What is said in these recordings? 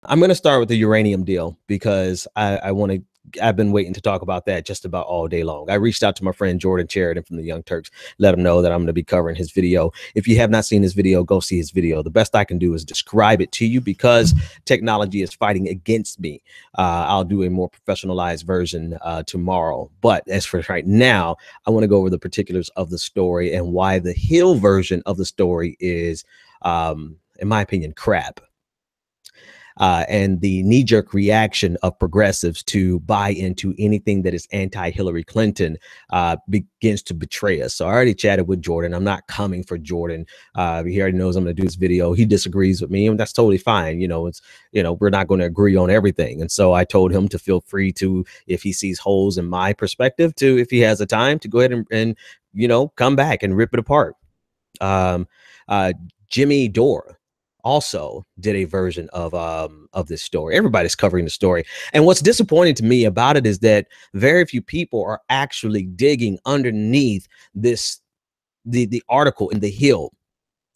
I'm going to start with the uranium deal because I've been waiting to talk about that just about all day long. I reached out to my friend Jordan Sheridan from the Young Turks, let him know that I'm going to be covering his video. If you have not seen his video, go see his video. The best I can do is describe it to you because technology is fighting against me. I'll do a more professionalized version tomorrow. But as for right now, I want to go over the particulars of the story and why the Hill version of the story is, in my opinion, crap. And the knee-jerk reaction of progressives to buy into anything that is anti-Hillary Clinton begins to betray us. So I already chatted with Jordan. I'm not coming for Jordan. He already knows I'm going to do this video. He disagrees with me, and that's totally fine. We're not going to agree on everything. And so I told him to feel free to, if he sees holes in my perspective, to, if he has the time, to go ahead and come back and rip it apart. Jimmy Dore also did a version of this story. Everybody's covering the story. And what's disappointing to me about it is that very few people are actually digging underneath the article in The Hill.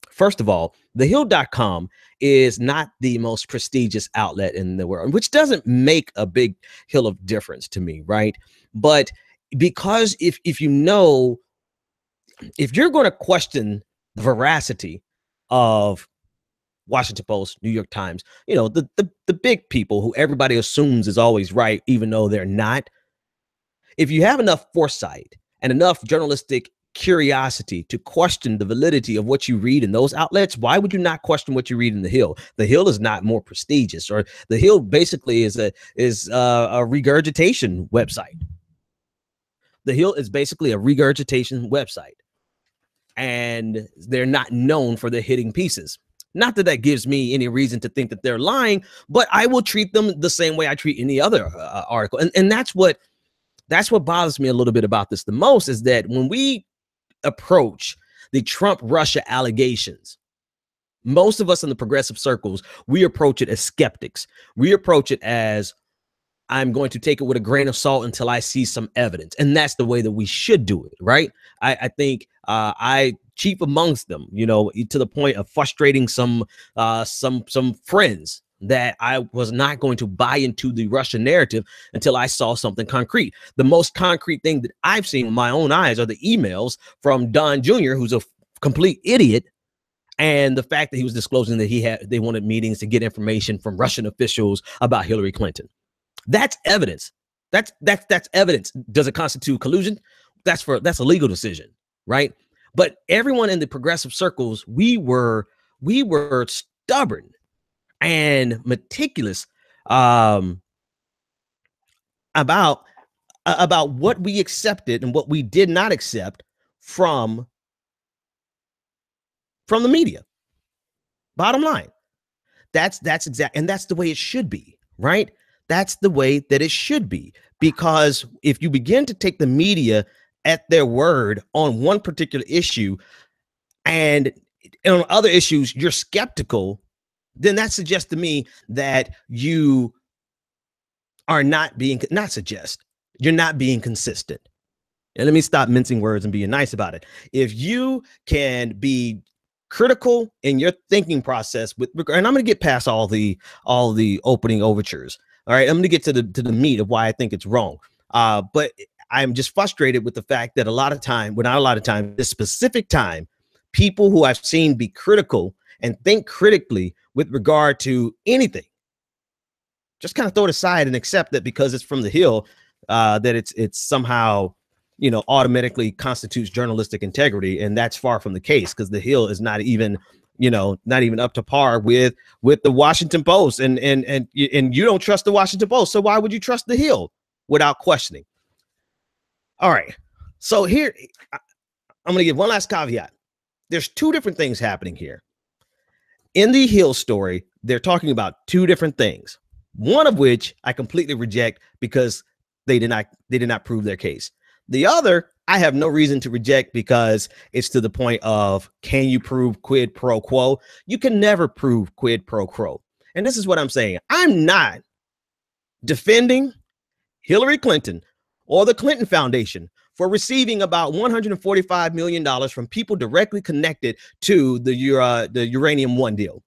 First of all, thehill.com is not the most prestigious outlet in the world, which doesn't make a big hill of difference to me, right? But because if you're going to question the veracity of Washington Post, New York Times, the big people who everybody assumes is always right, even though they're not. If you have enough foresight and enough journalistic curiosity to question the validity of what you read in those outlets, why would you not question what you read in The Hill? The Hill is not more prestigious, or The Hill basically is a regurgitation website. The Hill is basically a regurgitation website, and they're not known for their hitting pieces. Not that that gives me any reason to think that they're lying, but I will treat them the same way I treat any other article. And that's what bothers me a little bit about this the most, is that when we approach the Trump-Russia allegations, most of us in the progressive circles, we approach it as skeptics. We approach it as, I'm going to take it with a grain of salt until I see some evidence. And that's the way that we should do it, right? I think I chief amongst them, to the point of frustrating some friends, that I was not going to buy into the Russian narrative until I saw something concrete. The most concrete thing that I've seen with my own eyes are the emails from Don Jr., who's a complete idiot, and the fact that he was disclosing that they wanted meetings to get information from Russian officials about Hillary Clinton. That's evidence. That's evidence. Does it constitute collusion? That's a legal decision, right? But everyone in the progressive circles, we were stubborn and meticulous about what we accepted and what we did not accept from the media. Bottom line, that's exact, and that's the way it should be, right? That's the way that it should be, because if you begin to take the media at their word on one particular issue, and on other issues you're skeptical, then that suggests to me that you are you're not being consistent. And let me stop mincing words and being nice about it. If you can be critical in your thinking process and I'm going to get past all the opening overtures. All right, I'm going to get to the meat of why I think it's wrong. But I'm just frustrated with the fact that this specific time, people who I've seen be critical and think critically with regard to anything, just kind of throw it aside and accept that because it's from The Hill, that it's somehow, automatically constitutes journalistic integrity. And that's far from the case, because The Hill is not even up to par with the Washington Post, and you don't trust the Washington Post. So why would you trust The Hill without questioning? All right. So here, I'm going to give one last caveat. There's two different things happening here. In the Hill story, they're talking about two different things, one of which I completely reject because they did not prove their case. The other, I have no reason to reject because it's to the point of, can you prove quid pro quo? You can never prove quid pro quo. And this is what I'm saying. I'm not defending Hillary Clinton or the Clinton Foundation for receiving about $145 million from people directly connected to the Uranium One deal.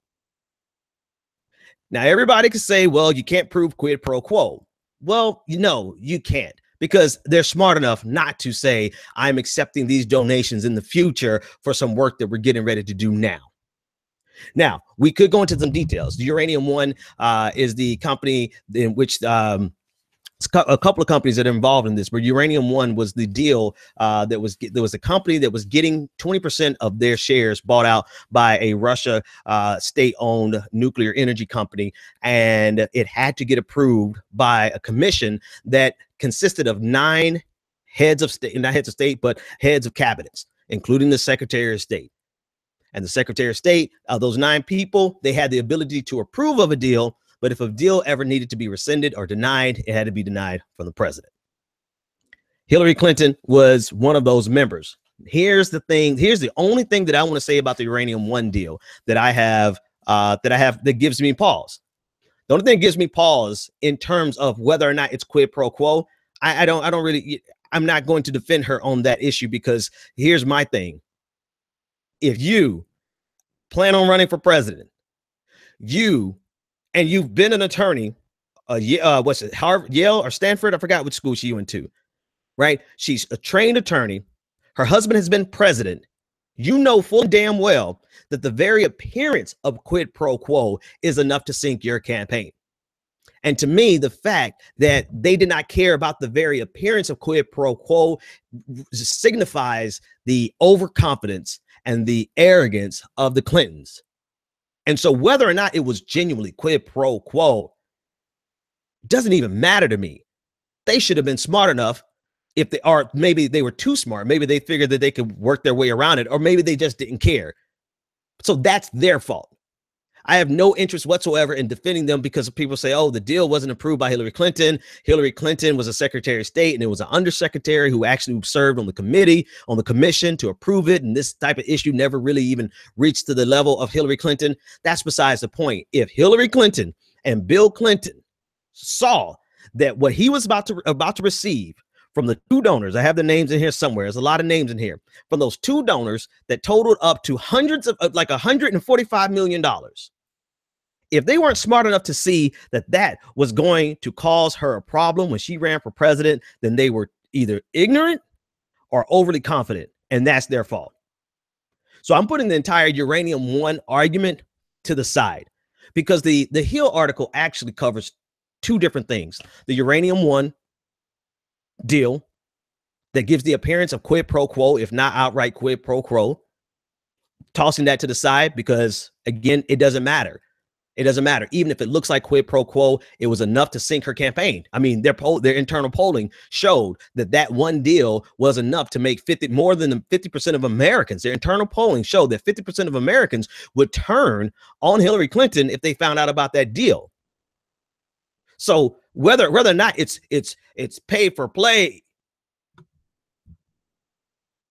Now, everybody can say, well, you can't prove quid pro quo. Well, you can't, because they're smart enough not to say, I'm accepting these donations in the future for some work that we're getting ready to do now. Now, we could go into some details. The Uranium One is the company in which a couple of companies that are involved in this, but Uranium One was the deal there was a company that was getting 20% of their shares bought out by a Russia state-owned nuclear energy company, and it had to get approved by a commission that consisted of 9 heads of state, not heads of state, but heads of cabinets, including the Secretary of State. And the Secretary of State, those 9 people, they had the ability to approve of a deal, but if a deal ever needed to be rescinded or denied, it had to be denied from the president. Hillary Clinton was one of those members. Here's the thing. Here's the only thing that I want to say about the Uranium One deal that I have that gives me pause. The only thing that gives me pause in terms of whether or not it's quid pro quo, I'm not going to defend her on that issue, because here's my thing. If you plan on running for president, you've been an attorney, what's it, Harvard, Yale, or Stanford? I forgot which school she went to, right? She's a trained attorney. Her husband has been president. You know full damn well that the very appearance of quid pro quo is enough to sink your campaign. And to me, the fact that they did not care about the very appearance of quid pro quo signifies the overconfidence and the arrogance of the Clintons. And so whether or not it was genuinely quid pro quo doesn't even matter to me. They should have been smart enough, if they are, maybe they were too smart. Maybe they figured that they could work their way around it, or maybe they just didn't care. So that's their fault. I have no interest whatsoever in defending them, because people say, oh, the deal wasn't approved by Hillary Clinton. Hillary Clinton was a Secretary of State, and it was an undersecretary who actually served on the committee, on the commission to approve it. And this type of issue never really even reached to the level of Hillary Clinton. That's besides the point. If Hillary Clinton and Bill Clinton saw that what he was about to receive from the 2 donors, I have the names in here somewhere. There's a lot of names in here, from those 2 donors that totaled up to hundreds of, like $145 million. If they weren't smart enough to see that that was going to cause her a problem when she ran for president, then they were either ignorant or overly confident, and that's their fault. So I'm putting the entire Uranium One argument to the side, because the Hill article actually covers 2 different things. The Uranium One deal that gives the appearance of quid pro quo, if not outright quid pro quo, tossing that to the side, because again, it doesn't matter. It doesn't matter. Even if it looks like quid pro quo, it was enough to sink her campaign. I mean, their internal polling showed that one deal was enough to make more than 50% of Americans. Their internal polling showed that 50% of Americans would turn on Hillary Clinton if they found out about that deal. So whether or not it's pay for play,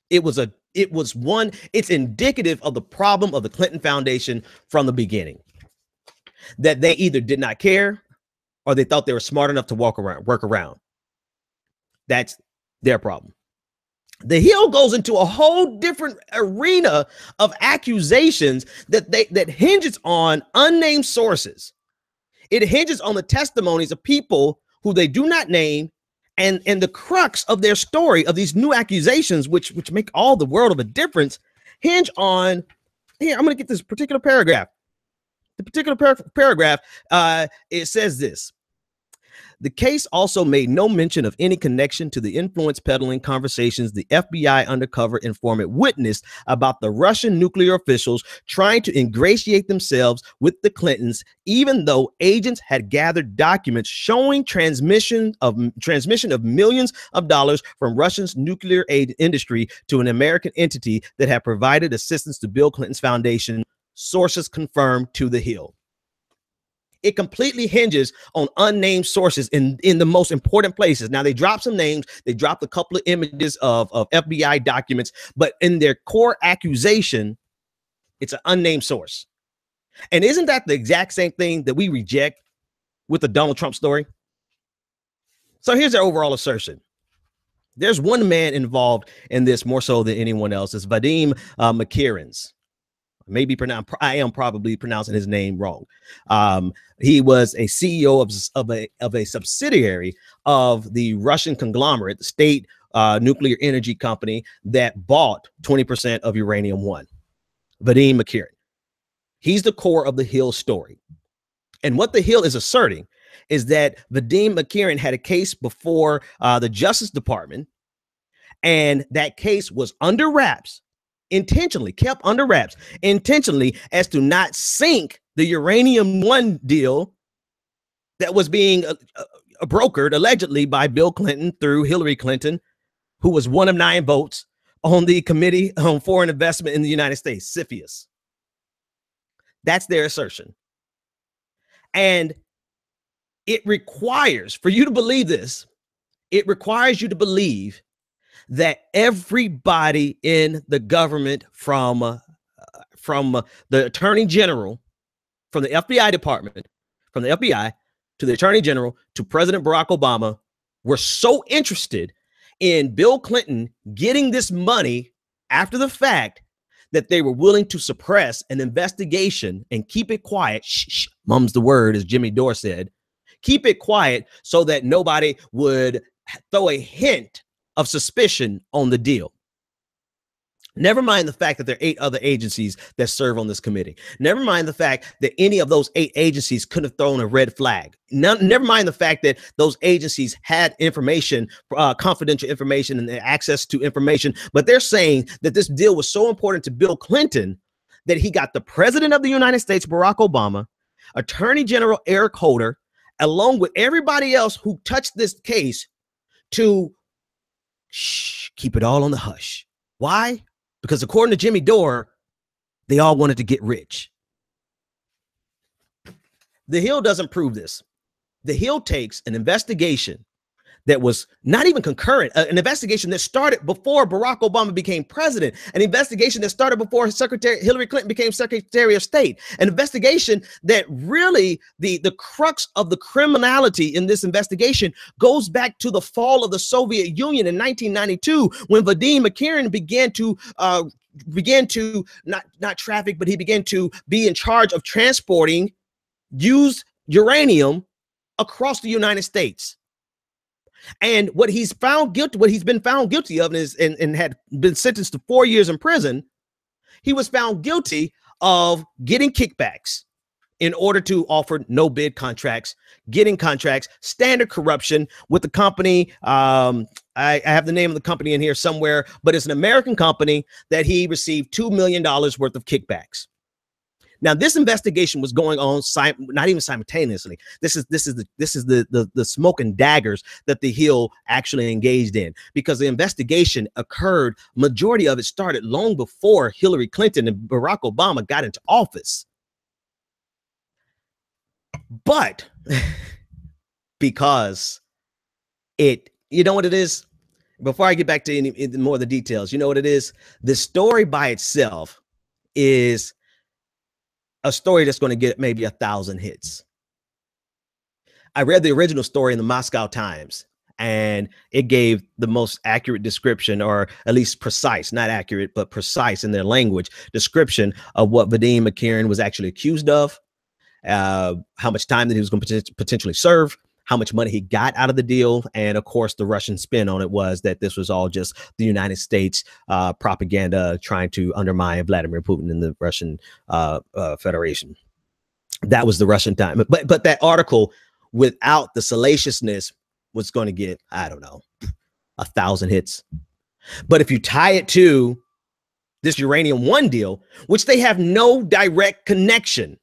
it's indicative of the problem of the Clinton Foundation from the beginning, that they either did not care or they thought they were smart enough to work around. That's their problem. The Hill goes into a whole different arena of accusations that hinges on unnamed sources. It hinges on the testimonies of people who they do not name, and the crux of their story, of these new accusations, which make all the world of a difference, hinge on, here, I'm going to get this particular paragraph. The particular paragraph, it says this: the case also made no mention of any connection to the influence peddling conversations the FBI undercover informant witnessed about the Russian nuclear officials trying to ingratiate themselves with the Clintons, even though agents had gathered documents showing transmission of millions of dollars from Russia's nuclear aid industry to an American entity that had provided assistance to Bill Clinton's foundation, sources confirmed to the Hill. It completely hinges on unnamed sources in the most important places. Now, they dropped some names. They dropped a couple of images of FBI documents, but in their core accusation, it's an unnamed source. And isn't that the exact same thing that we reject with the Donald Trump story? So here's their overall assertion. There's one man involved in this more so than anyone else. It's Vadim Makirins. maybe pronounced, I am probably pronouncing his name wrong. He was a CEO of a subsidiary of the Russian conglomerate, the state nuclear energy company that bought 20% of Uranium One, Vadim McKerin. He's the core of the Hill story. And what the Hill is asserting is that Vadim McKerin had a case before the Justice Department, and that case was under wraps, intentionally kept under wraps, intentionally, as to not sink the Uranium One deal that was being brokered allegedly by Bill Clinton through Hillary Clinton, who was one of 9 votes on the Committee on Foreign Investment in the United States, CFIUS. That's their assertion. And it requires, for you to believe this, it requires you to believe that everybody in the government, from the Attorney General, from the FBI department, from the FBI to the Attorney General to President Barack Obama, were so interested in Bill Clinton getting this money after the fact that they were willing to suppress an investigation and keep it quiet. Shh, mum's the word, as Jimmy Dore said. Keep it quiet so that nobody would throw a hint of suspicion on the deal. Never mind the fact that there are 8 other agencies that serve on this committee. Never mind the fact that any of those 8 agencies could have thrown a red flag. Never mind the fact that those agencies had information, confidential information, and access to information. But they're saying that this deal was so important to Bill Clinton that he got the President of the United States, Barack Obama, Attorney General Eric Holder, along with everybody else who touched this case, to keep it all on the hush. Why? Because according to Jimmy Dore, they all wanted to get rich. The Hill doesn't prove this. The Hill takes an investigation that was not even concurrent, an investigation that started before Barack Obama became president, an investigation that started before Hillary Clinton became Secretary of State, an investigation that really, the crux of the criminality in this investigation goes back to the fall of the Soviet Union in 1992, when Vadim McKerin began to not traffic, but he began to be in charge of transporting used uranium across the United States. And what he's found guilty, what he's been found guilty of, and had been sentenced to 4 years in prison, he was found guilty of getting kickbacks in order to offer no bid contracts, getting contracts, standard corruption with the company. I have the name of the company in here somewhere, but it's an American company that he received $2 million worth of kickbacks. Now, this investigation was going on, not even simultaneously. This is the smoke and daggers that the Hill actually engaged in, because the investigation occurred. Majority of it started long before Hillary Clinton and Barack Obama got into office. But because you know what it is? Before I get back to any more of the details, you know what it is? The story by itself is a story that's going to get maybe 1,000 hits. I read the original story in the Moscow Times, and it gave the most accurate description, or at least precise, not accurate, but precise in their language, description of what Vadim McKerin was actually accused of, how much time that he was going to potentially serve, how much money he got out of the deal. And of course, the Russian spin on it was that this was all just the United States propaganda trying to undermine Vladimir Putin and the Russian Federation. That was the Russian time. But that article, without the salaciousness, was going to get, I don't know, 1,000 hits. But if you tie it to this Uranium One deal, which they have no direct connection.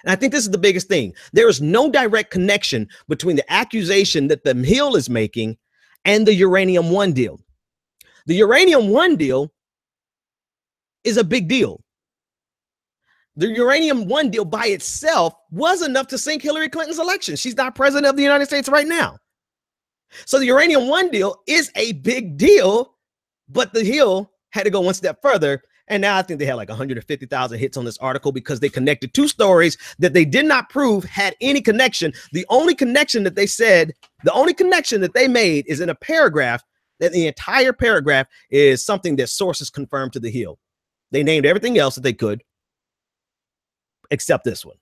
And I think this is the biggest thing. There is no direct connection between the accusation that the Hill is making and the Uranium One deal. The Uranium One deal is a big deal. The Uranium One deal by itself was enough to sink Hillary Clinton's election. She's not president of the United States right now. So the Uranium One deal is a big deal, but the Hill had to go one step further. And now I think they had like 150,000 hits on this article because they connected 2 stories that they did not prove had any connection. The only connection that they said, the only connection that they made is in a paragraph, that the entire paragraph is something that sources confirmed to the Hill. They named everything else that they could. except this one.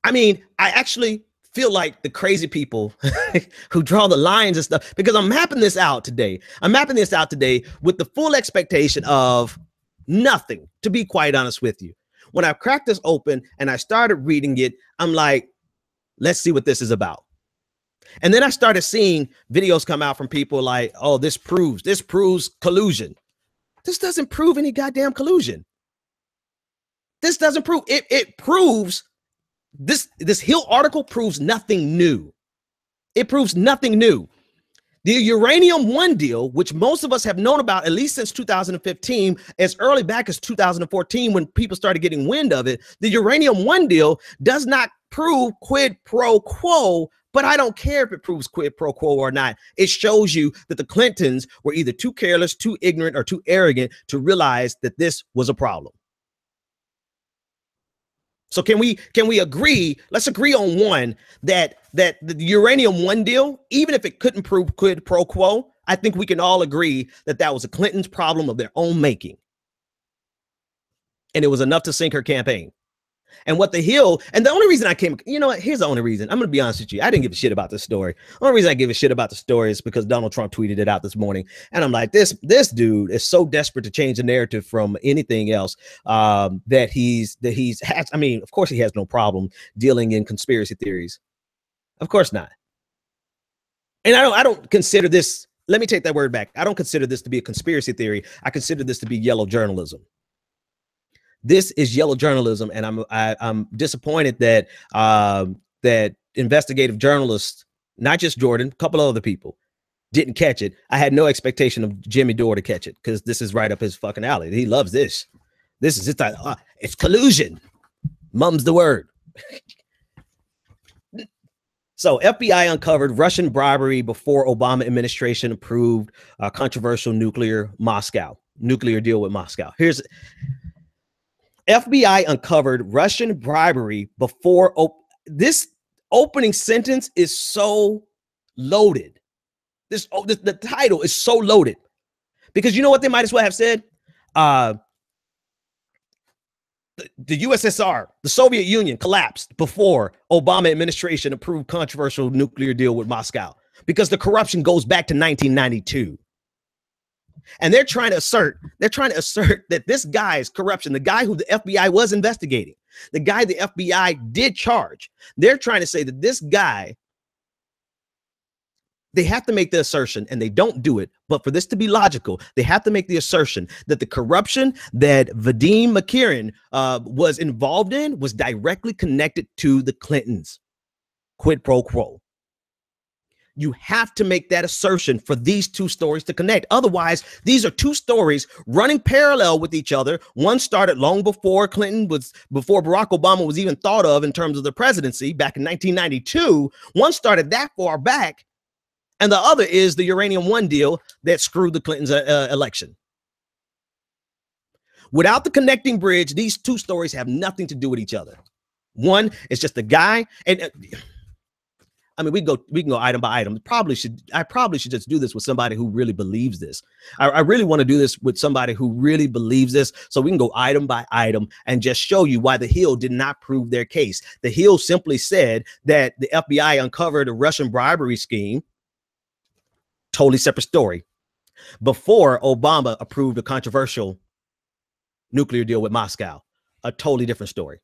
I mean, I actually feel like the crazy people who draw the lines and stuff, because I'm mapping this out today. I'm mapping this out today with the full expectation of nothing, to be quite honest with you. When I cracked this open and I started reading it, I'm like, let's see what this is about. And then I started seeing videos come out from people like, oh, this proves collusion. This doesn't prove any goddamn collusion. This doesn't prove it. It proves this Hill article proves nothing new. It proves nothing new. The Uranium One deal, which most of us have known about at least since 2015, as early back as 2014, when people started getting wind of it, the Uranium One deal does not prove quid pro quo, but I don't care if it proves quid pro quo or not. It shows you that the Clintons were either too careless, too ignorant, or too arrogant to realize that this was a problem. So can we agree? Let's agree on one, that the Uranium One deal, even if it couldn't prove quid pro quo, I think we can all agree that that was a Clinton's problem of their own making. And it was enough to sink her campaign. And what the Hill, and the only reason I came, you know what, here's the only reason. I'm going to be honest with you. I didn't give a shit about this story. The only reason I give a shit about the story is because Donald Trump tweeted it out this morning. And I'm like, this dude is so desperate to change the narrative from anything else, that he's has. I mean, of course he has no problem dealing in conspiracy theories. Of course not. And I don't consider this, let me take that word back. I don't consider this to be a conspiracy theory. I consider this to be yellow journalism. This is yellow journalism, and I'm disappointed that that investigative journalists, not just Jordan, a couple of other people, didn't catch it. I had no expectation of Jimmy Dore to catch it, because this is right up his fucking alley. He loves this. This is it's collusion. Mum's the word. So FBI uncovered Russian bribery before Obama administration approved controversial nuclear deal with Moscow. Here's FBI uncovered Russian bribery before. This opening sentence is so loaded. The title is so loaded, because you know what they might as well have said? The USSR, the Soviet Union, collapsed before Obama administration approved controversial nuclear deal with Moscow, because the corruption goes back to 1992. And they're trying to assert that this guy's corruption, the guy who the FBI was investigating, the guy the FBI did charge, they're trying to say that this guy, they have to make the assertion, and they don't do it, but for this to be logical, they have to make the assertion that the corruption that Vadim Makirin was involved in was directly connected to the Clintons. Quid pro quo. You have to make that assertion for these two stories to connect. Otherwise, these are two stories running parallel with each other. One started long before before Barack Obama was even thought of in terms of the presidency back in 1992. One started that far back. And the other is the Uranium One deal that screwed the Clintons' election. Without the connecting bridge, these two stories have nothing to do with each other. One is just a guy, and I mean, we can go item by item. I probably should just do this with somebody who really believes this. I really want to do this with somebody who really believes this, so we can go item by item and just show you why the Hill did not prove their case. The Hill simply said that the FBI uncovered a Russian bribery scheme. Totally separate story. Before Obama approved a controversial nuclear deal with Moscow. A totally different story.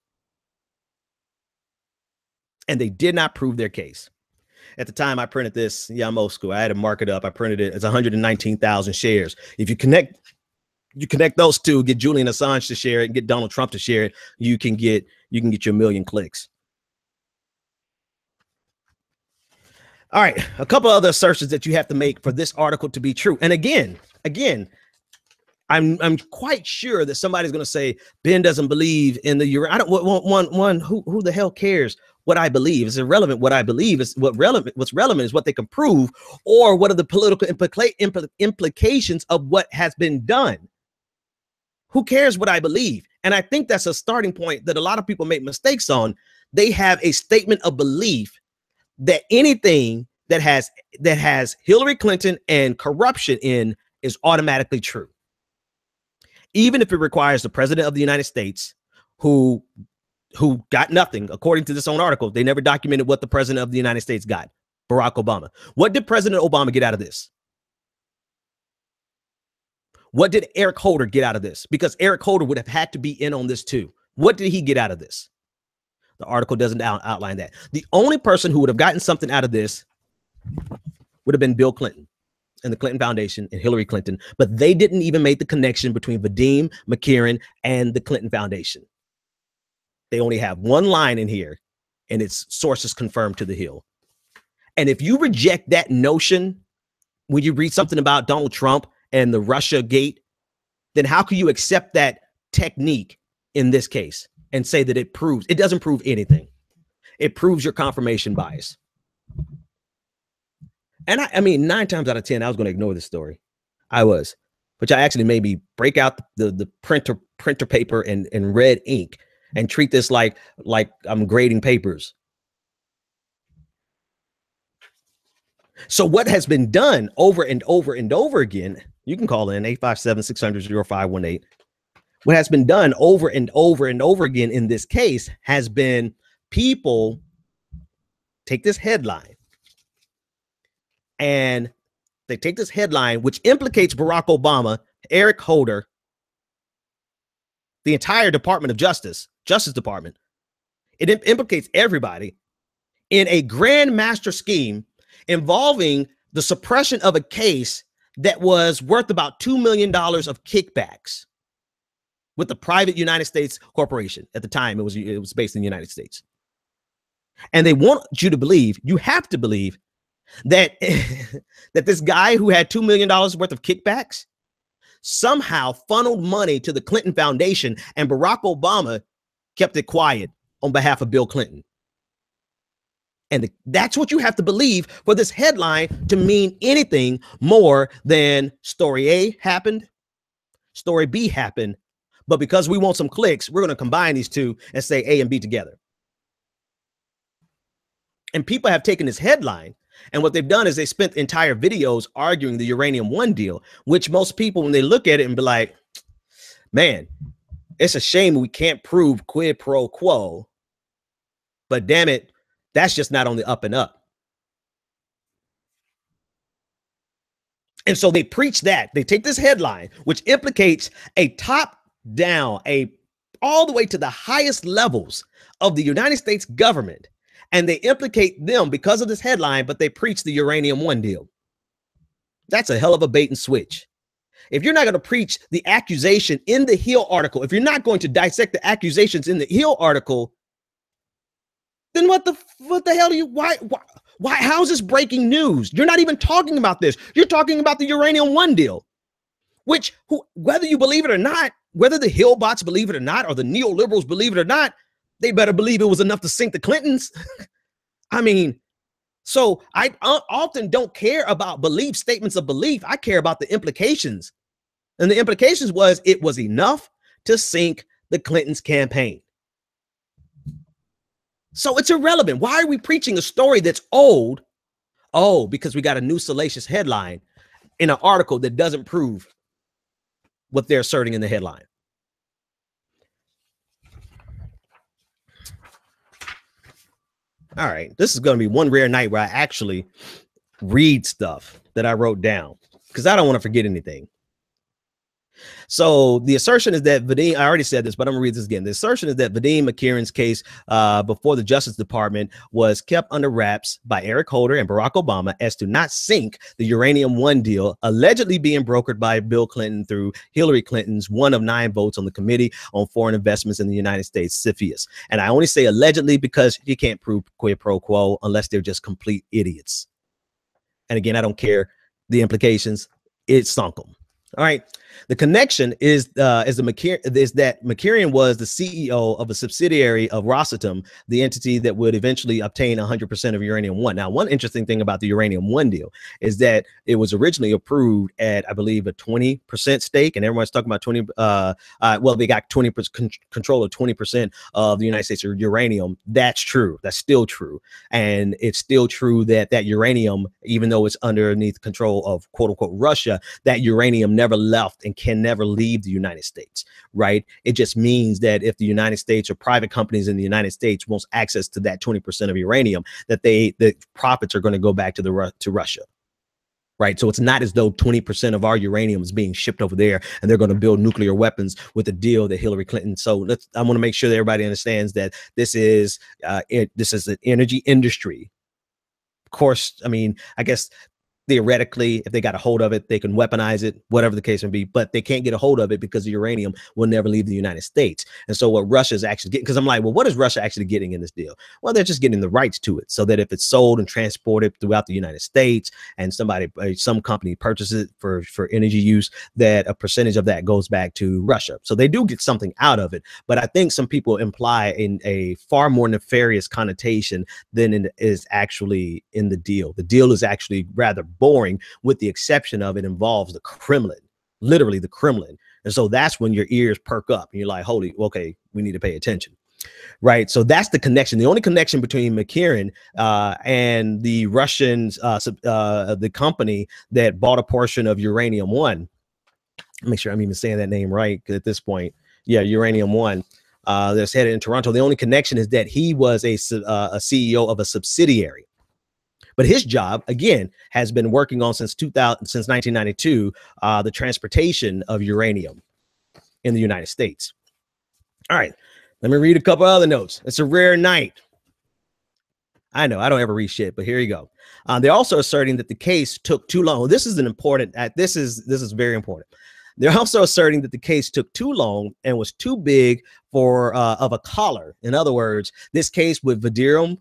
And they did not prove their case. At the time I printed this, yeah, I'm old school. I had to mark it up. I printed it. It's 119,000 shares. If you connect those two, get Julian Assange to share it and get Donald Trump to share it, you can get your million clicks. All right, a couple other assertions that you have to make for this article to be true. And again, I'm quite sure that somebody's going to say Ben doesn't believe in the uranium. I don't want who the hell cares what I believe? It's irrelevant what I believe. Is what's relevant is what they can prove, or what are the political implications of what has been done. Who cares what I believe? And I think that's a starting point that a lot of people make mistakes on. They have a statement of belief that anything that has Hillary Clinton and corruption in is automatically true. Even if it requires the president of the United States, who got nothing, according to this own article, they never documented what the president of the United States got, Barack Obama. What did President Obama get out of this? What did Eric Holder get out of this? Because Eric Holder would have had to be in on this too. What did he get out of this? The article doesn't outline that. The only person who would have gotten something out of this would have been Bill Clinton and the Clinton Foundation and Hillary Clinton, but they didn't even make the connection between Vadim, McCarran, and the Clinton Foundation. They only have one line in here, and it's sources confirmed to the Hill. And if you reject that notion when you read something about Donald Trump and the Russia gate, then how can you accept that technique in this case and say that it doesn't prove anything? It proves your confirmation bias. And I mean, 9 times out of 10, I was going to ignore this story. I was, which I actually made me break out the printer paper and red ink and treat this like I'm grading papers. So what has been done over and over and over again, you can call in 857-600-0518. What has been done over and over and over again in this case has been people take this headline and they take this headline, which implicates Barack Obama, Eric Holder, the entire Department of Justice Department. It implicates everybody in a grand master scheme involving the suppression of a case that was worth about $2 million of kickbacks with a private United States corporation. At the time, it was based in the United States. And they want you to believe, you have to believe, that that this guy who had $2 million worth of kickbacks somehow funneled money to the Clinton Foundation, and Barack Obama kept it quiet on behalf of Bill Clinton. And that's what you have to believe for this headline to mean anything more than story A happened, story B happened, but because we want some clicks, we're going to combine these two and say A and B together. And people have taken this headline, and what they've done is they spent entire videos arguing the Uranium One deal, which most people, when they look at it and be like, man, it's a shame we can't prove quid pro quo, but damn it, that's just not on the up and up. And so they preach that. They take this headline, which implicates a top down, all the way to the highest levels of the United States government, and they implicate them because of this headline, but they preach the Uranium One deal. That's a hell of a bait and switch. If you're not going to preach the accusation in the Hill article, if you're not going to dissect the accusations in the Hill article, then what the hell are you, why, how is this breaking news? You're not even talking about this. You're talking about the Uranium One deal, which, whether you believe it or not, whether the Hill bots believe it or not, or the neoliberals believe it or not, they better believe it was enough to sink the Clintons. I mean, so I often don't care about statements of belief. I care about the implications. And the implications was it was enough to sink the Clintons' campaign. So it's irrelevant. Why are we preaching a story that's old? Oh, because we got a new salacious headline in an article that doesn't prove what they're asserting in the headline. All right, this is going to be one rare night where I actually read stuff that I wrote down because I don't want to forget anything. So the assertion is that Vadim, I already said this, but I'm gonna read this again. The assertion is that Vadim McCarran's case before the Justice Department was kept under wraps by Eric Holder and Barack Obama as to not sink the Uranium One deal, allegedly being brokered by Bill Clinton through Hillary Clinton's one of 9 votes on the Committee on Foreign Investments in the United States, CFIUS. And I only say allegedly because you can't prove quid pro quo unless they're just complete idiots. And again, I don't care the implications. It sunk them. All right. The connection is that McCarran was the CEO of a subsidiary of Rosatom, the entity that would eventually obtain 100% of Uranium One. Now, one interesting thing about the Uranium One deal is that it was originally approved at, I believe, a 20% stake, and everyone's talking about 20. Well, they got 20% control of 20% of the United States uranium. That's true. That's still true, and it's still true that that uranium, even though it's underneath control of quote unquote Russia, that uranium never left and can never leave the United States, right? It just means that if the United States or private companies in the United States wants access to that 20% of uranium, that the profits are going to go back to Russia, right? So it's not as though 20% of our uranium is being shipped over there and they're going to build nuclear weapons with a deal that Hillary Clinton. So I want to make sure that everybody understands that this is an energy industry. Of course, I mean, I guess theoretically, if they got a hold of it, they can weaponize it, whatever the case may be, but they can't get a hold of it because the uranium will never leave the United States. And so what Russia is actually getting, because I'm like, well, what is Russia actually getting in this deal? Well, they're just getting the rights to it so that if it's sold and transported throughout the United States and some company purchases it for energy use, that a percentage of that goes back to Russia. So they do get something out of it. But I think some people imply in a far more nefarious connotation than is actually in the deal. The deal is actually rather boring, with the exception of it involves the Kremlin, literally the Kremlin. And so that's when your ears perk up and you're like, holy, okay, we need to pay attention. Right. So that's the connection. The only connection between McCarran and the Russians, the company that bought a portion of Uranium One. Make sure I'm even saying that name right at this point. Yeah, Uranium One. That's headed in Toronto. The only connection is that he was a CEO of a subsidiary. But his job, again, has been working on since 1992, the transportation of uranium in the United States. All right, let me read a couple other notes. It's a rare night. I know I don't ever read shit, but here you go. They're also asserting that the case took too long. This is an important. This is very important. They're also asserting that the case took too long and was too big for of a collar. In other words, this case with Vadim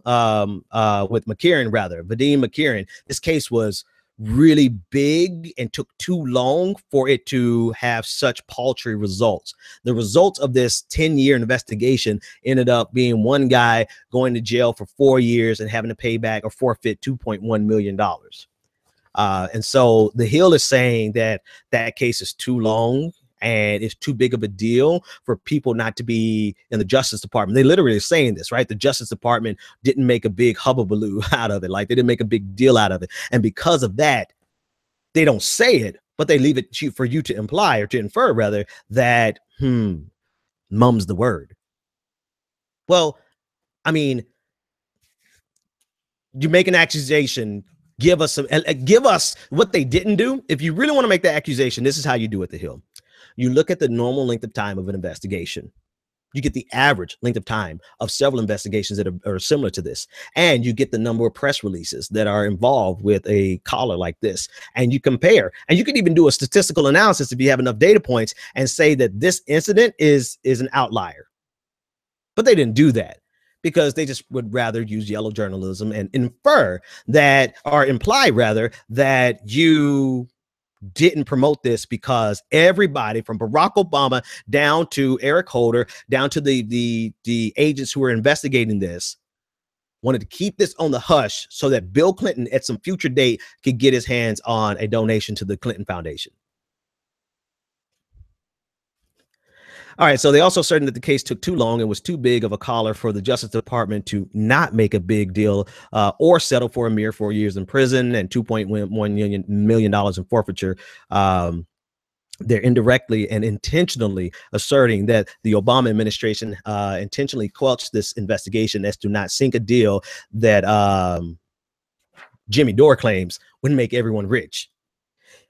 McCarran, this case was really big and took too long for it to have such paltry results. The results of this 10-year investigation ended up being one guy going to jail for 4 years and having to pay back or forfeit $2.1 million. And so the Hill is saying that that case is too long and it's too big of a deal for people not to be in the Justice Department. They literally are saying this, right? The Justice Department didn't make a big hubbubaloo out of it. Like they didn't make a big deal out of it. And because of that, they don't say it, but they leave it for you to imply or to infer rather that, mum's the word. Well, I mean, you make an accusation, give us what they didn't do. If you really want to make that accusation, this is how you do it, the Hill. You look at the normal length of time of an investigation. You get the average length of time of several investigations that are similar to this. And you get the number of press releases that are involved with a collar like this. And you compare. And you can even do a statistical analysis if you have enough data points and say that this incident is an outlier. But they didn't do that, because they just would rather use yellow journalism and infer that, or imply rather, that you didn't promote this because everybody from Barack Obama down to Eric Holder, down to the agents who were investigating this, wanted to keep this on the hush so that Bill Clinton at some future date could get his hands on a donation to the Clinton Foundation. All right, so they also certain that the case took too long and was too big of a collar for the Justice Department to not make a big deal or settle for a mere 4 years in prison and $2.1 million in forfeiture. They're indirectly and intentionally asserting that the Obama administration intentionally quelched this investigation as to not sink a deal that Jimmy Dore claims would make everyone rich.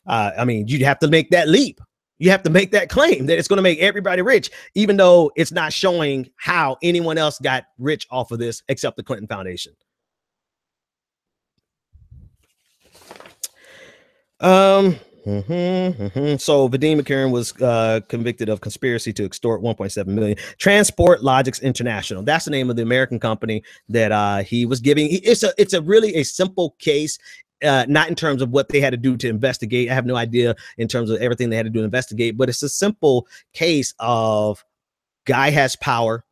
I mean, you'd have to make that leap. You have to make that claim that it's going to make everybody rich, even though it's not showing how anyone else got rich off of this except the Clinton Foundation. So Vadim McCarran was convicted of conspiracy to extort 1.7 million. Transport Logics International. That's the name of the American company that he was giving. It's a really a simple case. not in terms of what they had to do to investigate. I have no idea in terms of everything they had to do to investigate, but it's a simple case of guy has power,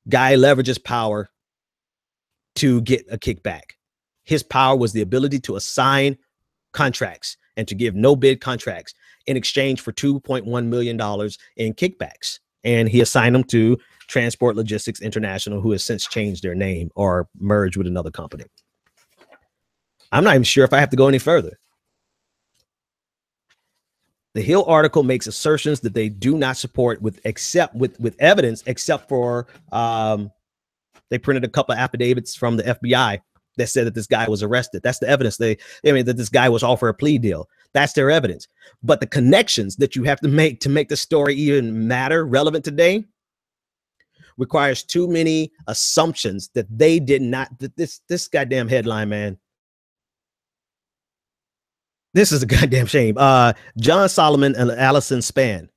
guy leverages power to get a kickback. His power was the ability to assign contracts and to give no bid contracts in exchange for $2.1 million in kickbacks. And he assigned them to Transport Logistics International, who has since changed their name or merged with another company. I'm not even sure if I have to go any further. The Hill article makes assertions that they do not support with evidence, except for they printed a couple of affidavits from the FBI that said that this guy was arrested. That's the evidence. That this guy was offered a plea deal. That's their evidence. But the connections that you have to make the story even matter, relevant today, requires too many assumptions that they did not. That this goddamn headline, man. This is a goddamn shame. John Solomon and Allison Spann.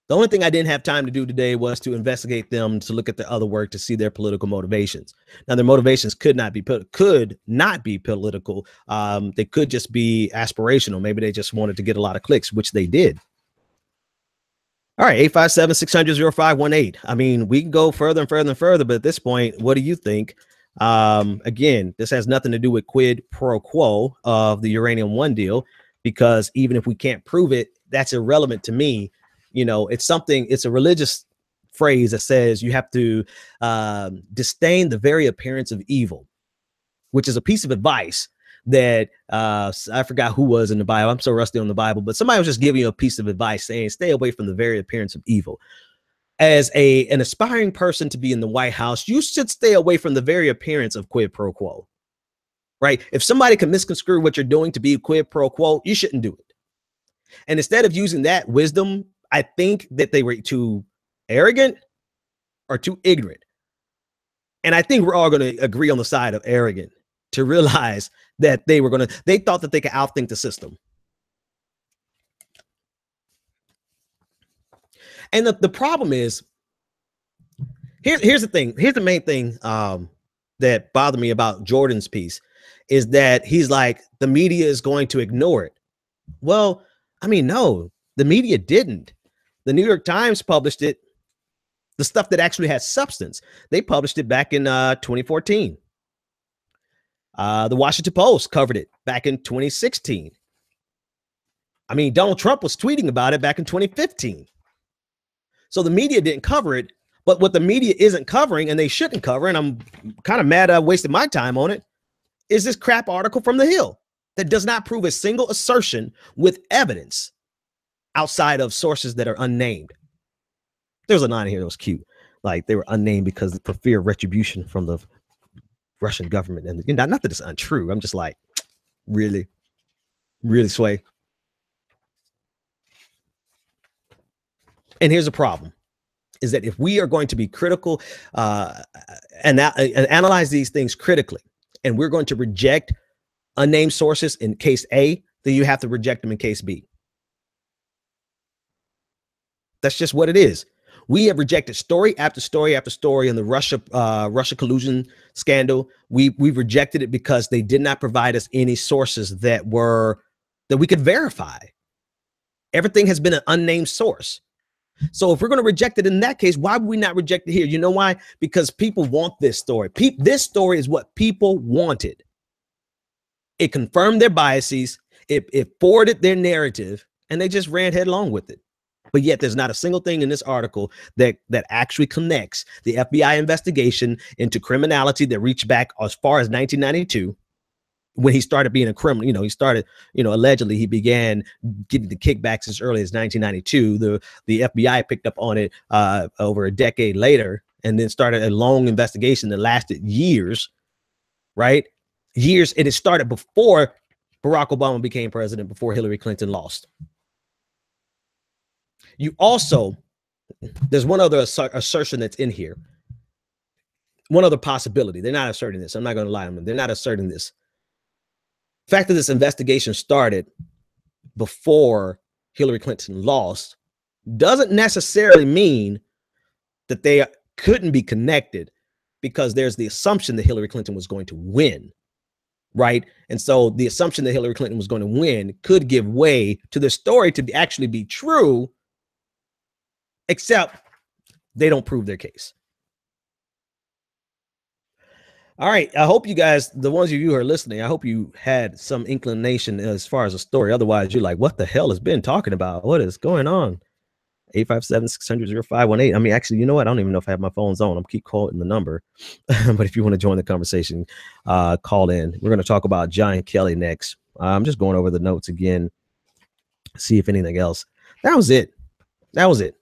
The only thing I didn't have time to do today was to investigate them, to look at their other work, to see their political motivations. Now, their motivations could not be political. They could just be aspirational. Maybe they just wanted to get a lot of clicks, which they did. All right, 857-600-0518. I mean, we can go further and further and further, but at this point, what do you think? Again, this has nothing to do with quid pro quo of the Uranium One deal, because even if we can't prove it, that's irrelevant to me. You know, it's a religious phrase that says you have to disdain the very appearance of evil, which is a piece of advice that I forgot who was in the Bible. I'm so rusty on the Bible, but somebody was just giving you a piece of advice saying, stay away from the very appearance of evil. As an aspiring person to be in the White House, you should stay away from the very appearance of quid pro quo, right? If somebody can misconstrue what you're doing to be quid pro quo, you shouldn't do it. And instead of using that wisdom, I think that they were too arrogant or too ignorant. And I think we're all going to agree on the side of arrogant, to realize that they thought that they could outthink the system. And the problem is, here's the thing. Here's the main thing that bothered me about Jordan's piece, is that he's like, the media is going to ignore it. Well, I mean, no, the media didn't. The New York Times published it, the stuff that actually has substance. They published it back in 2014. The Washington Post covered it back in 2016. I mean, Donald Trump was tweeting about it back in 2015. So the media didn't cover it, but what the media isn't covering, and they shouldn't cover, and I'm kind of mad I wasted my time on it, is this crap article from The Hill that does not prove a single assertion with evidence outside of sources that are unnamed. There was a line here that was cute. Like, they were unnamed because for fear of retribution from the Russian government. And not that it's untrue. I'm just like, really, Sway. And here's the problem, is that if we are going to be critical and analyze these things critically, and we're going to reject unnamed sources in case A, then you have to reject them in case B. That's just what it is. We have rejected story after story after story in the Russia collusion scandal. We've rejected it because they did not provide us any sources that we could verify. Everything has been an unnamed source. So if we're going to reject it in that case, why would we not reject it here? You know why? Because people want this story. This story is what people wanted. It confirmed their biases. It forwarded their narrative, and they just ran headlong with it. But yet there's not a single thing in this article that actually connects the FBI investigation into criminality that reached back as far as 1992, when he started being a criminal. He started, allegedly he began getting the kickbacks as early as 1992. The FBI picked up on it over a decade later, and then started a long investigation that lasted years, right? Years. And it started before Barack Obama became president, before Hillary Clinton lost. You also, there's one other assertion that's in here. One other possibility. They're not asserting this. I'm not going to lie to them. They're not asserting this. The fact that this investigation started before Hillary Clinton lost doesn't necessarily mean that they couldn't be connected, because there's the assumption that Hillary Clinton was going to win. right? And so the assumption that Hillary Clinton was going to win could give way to the story to actually be true, except they don't prove their case. All right. I hope you guys, the ones of you who are listening, I hope you had some inclination as far as a story. Otherwise, you're like, what the hell has Ben talking about? What is going on? 857-600-0518. I mean, actually, you know what? I don't even know if I have my phones on. I'm keep quoting the number. But if you want to join the conversation, call in. We're going to talk about John Kelly next. I'm just going over the notes again, see if anything else. That was it. That was it.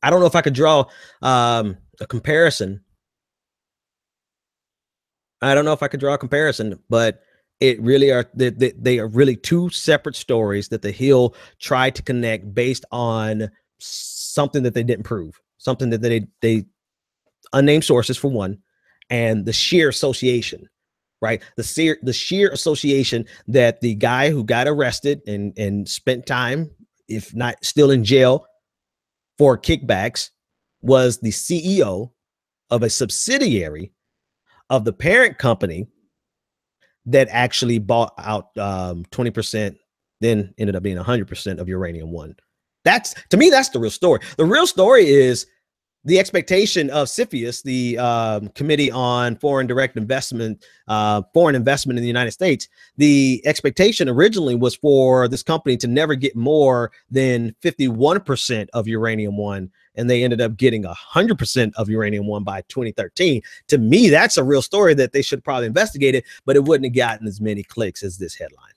I don't know if I could draw a comparison. I don't know if I could draw a comparison, but it really are they are really two separate stories that the Hill tried to connect based on something that they didn't prove, something that they unnamed sources for one, and the sheer association, right? The sheer association that the guy who got arrested and spent time, if not still in jail for kickbacks, was the CEO of a subsidiary of the parent company that actually bought out 20%, then ended up being 100% of Uranium One. That's, to me, that's the real story. The real story is the expectation of CFIUS, the Committee on Foreign Direct Investment, Foreign Investment in the United States. The expectation originally was for this company to never get more than 51% of Uranium One, and they ended up getting 100% of Uranium One by 2013. To me, that's a real story that they should probably investigate it, but it wouldn't have gotten as many clicks as this headline.